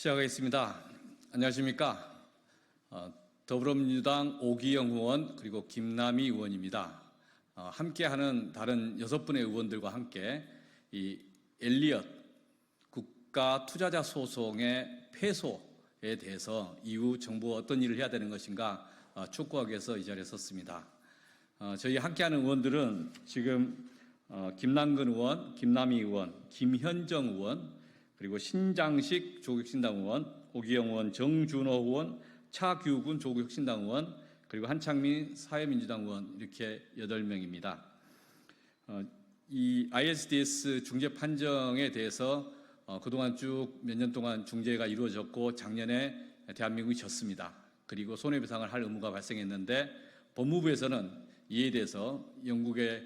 시작하겠습니다. 안녕하십니까. 더불어민주당 오기영 의원 그리고 김남희 의원입니다. 함께하는 다른 6분의 의원들과 함께 이 엘리엇 국가투자자 소송의 패소에 대해서 이후 정부가 어떤 일을 해야 되는 것인가 촉구하기 위해서 이 자리에 섰습니다. 저희 함께하는 의원들은 지금 김남근 의원, 김남희 의원, 김현정 의원, 그리고 신장식 조국혁신당 의원, 오기영 의원, 정준호 의원, 차규근 조국혁신당 의원, 그리고 한창민 사회민주당 의원 이렇게 8명입니다. 이 ISDS 중재 판정에 대해서 그동안 쭉 몇 년 동안 중재가 이루어졌고 작년에 대한민국이 졌습니다. 그리고 손해배상을 할 의무가 발생했는데 법무부에서는 이에 대해서 영국의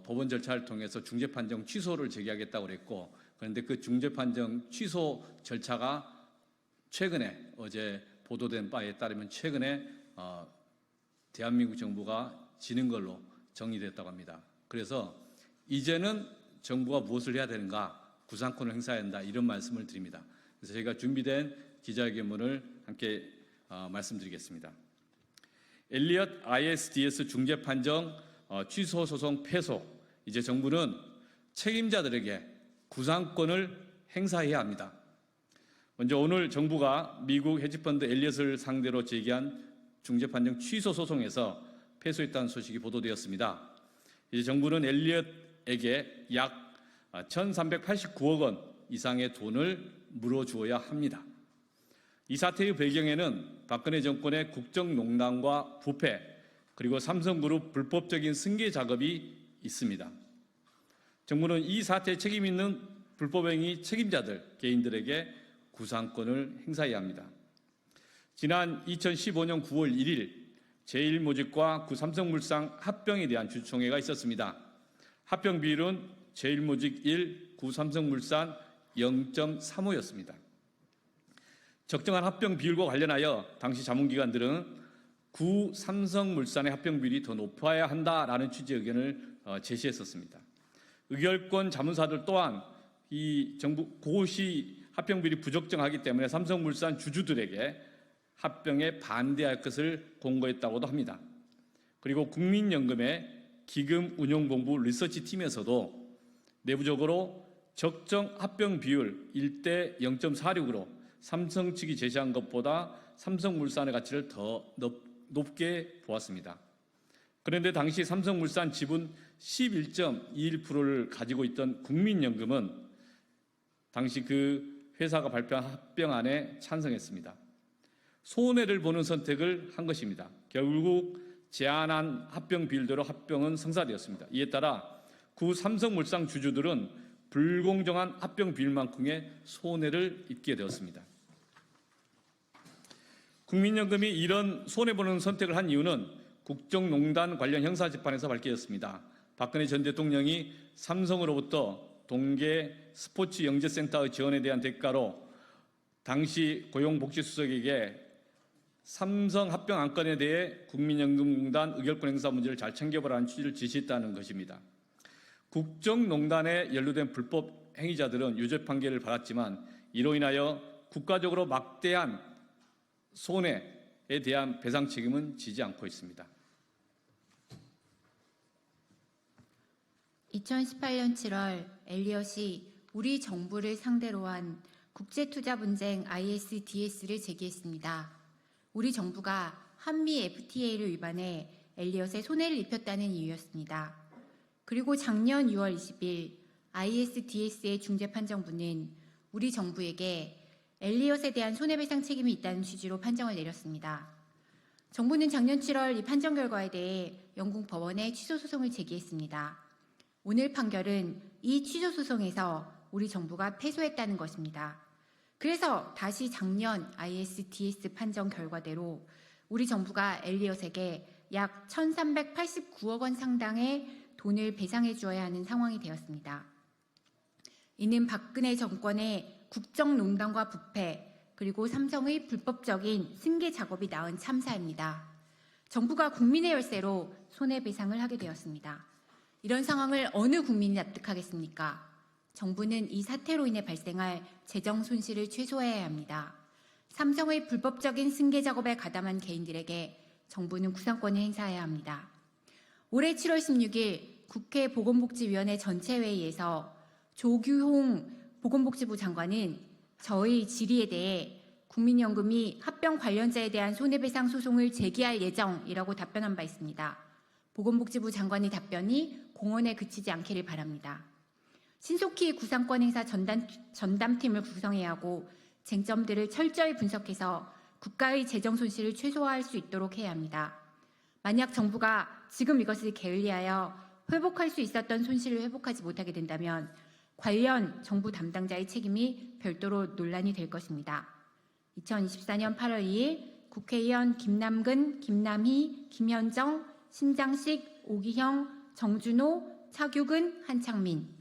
법원 절차를 통해서 중재 판정 취소를 제기하겠다고 그랬고, 그런데 그 중재 판정 취소 절차가 최근에 어제 보도된 바에 따르면 최근에 대한민국 정부가 지는 걸로 정리됐다고 합니다. 그래서 이제는 정부가 무엇을 해야 되는가, 구상권을 행사해야 한다, 이런 말씀을 드립니다. 그래서 저희가 준비된 기자회견문을 함께 말씀드리겠습니다. 엘리엇 ISDS 중재 판정 취소 소송 패소, 이제 정부는 책임자들에게 구상권을 행사해야 합니다. 먼저 오늘 정부가 미국 헤지펀드 엘리엇을 상대로 제기한 중재 판정 취소 소송에서 패소했다는 소식이 보도되었습니다. 이제 정부는 엘리엇에게 약 1,389억 원 이상의 돈을 물어주어야 합니다. 이 사태의 배경에는 박근혜 정권의 국정농단과 부패, 그리고 삼성그룹 불법적인 승계 작업이 있습니다. 정부는 이 사태에 책임 있는 불법행위 책임자들, 개인들에게 구상권을 행사해야 합니다. 지난 2015년 9월 1일 제1모직과 구삼성물산 합병에 대한 주총회가 있었습니다. 합병 비율은 제1모직 1, 구삼성물산 0.35였습니다. 적정한 합병 비율과 관련하여 당시 자문기관들은 구삼성물산의 합병 비율이 더 높아야 한다라는 취지의 의견을 제시했었습니다. 의결권 자문사들 또한 이 정부 고시 합병 비율이 부적정하기 때문에 삼성물산 주주들에게 합병에 반대할 것을 공고했다고도 합니다. 그리고 국민연금의 기금운용본부 리서치팀에서도 내부적으로 적정 합병 비율 1대 0.46으로 삼성 측이 제시한 것보다 삼성물산의 가치를 더 높게 보았습니다. 그런데 당시 삼성물산 지분 11.21%를 가지고 있던 국민연금은 당시 그 회사가 발표한 합병안에 찬성했습니다. 손해를 보는 선택을 한 것입니다. 결국 제안한 합병 비율대로 합병은 성사되었습니다. 이에 따라 구삼성물산 주주들은 불공정한 합병 비율만큼의 손해를 입게 되었습니다. 국민연금이 이런 손해보는 선택을 한 이유는 국정농단 관련 형사재판에서 밝혀졌습니다. 박근혜 전 대통령이 삼성으로부터 동계 스포츠 영재센터의 지원에 대한 대가로 당시 고용복지수석에게 삼성 합병 안건에 대해 국민연금공단 의결권 행사 문제를 잘 챙겨보라는 취지를 지시했다는 것입니다. 국정농단에 연루된 불법 행위자들은 유죄 판결을 받았지만 이로 인하여 국가적으로 막대한 손해에 대한 배상 책임은 지지 않고 있습니다. 2018년 7월 엘리엇이 우리 정부를 상대로 한 국제투자 분쟁 ISDS를 제기했습니다. 우리 정부가 한미 FTA를 위반해 엘리엇에 손해를 입혔다는 이유였습니다. 그리고 작년 6월 20일 ISDS의 중재판정부는 우리 정부에게 엘리엇에 대한 손해배상 책임이 있다는 취지로 판정을 내렸습니다. 정부는 작년 7월 이 판정 결과에 대해 영국 법원에 취소 소송을 제기했습니다. 오늘 판결은 이 취소 소송에서 우리 정부가 패소했다는 것입니다. 그래서 다시 작년 ISDS 판정 결과대로 우리 정부가 엘리엇에게 약 1,389억 원 상당의 돈을 배상해 주어야 하는 상황이 되었습니다. 이는 박근혜 정권의 국정농단과 부패, 그리고 삼성의 불법적인 승계 작업이 낳은 참사입니다. 정부가 국민의 열쇠로 손해배상을 하게 되었습니다. 이런 상황을 어느 국민이 납득하겠습니까? 정부는 이 사태로 인해 발생할 재정 손실을 최소화해야 합니다. 삼성의 불법적인 승계 작업에 가담한 개인들에게 정부는 구상권을 행사해야 합니다. 올해 7월 16일 국회 보건복지위원회 전체회의에서 조규홍 보건복지부 장관은 저희 질의에 대해 국민연금이 합병 관련자에 대한 손해배상 소송을 제기할 예정이라고 답변한 바 있습니다. 보건복지부 장관의 답변이 공언에 그치지 않기를 바랍니다. 신속히 구상권 행사 전담팀을 구성해야 하고 쟁점들을 철저히 분석해서 국가의 재정 손실을 최소화할 수 있도록 해야 합니다. 만약 정부가 지금 이것을 게을리하여 회복할 수 있었던 손실을 회복하지 못하게 된다면 관련 정부 담당자의 책임이 별도로 논란이 될 것입니다. 2024년 8월 2일 국회의원 김남근, 김남희, 김현정, 신장식, 오기형, 정준호, 차규근, 한창민.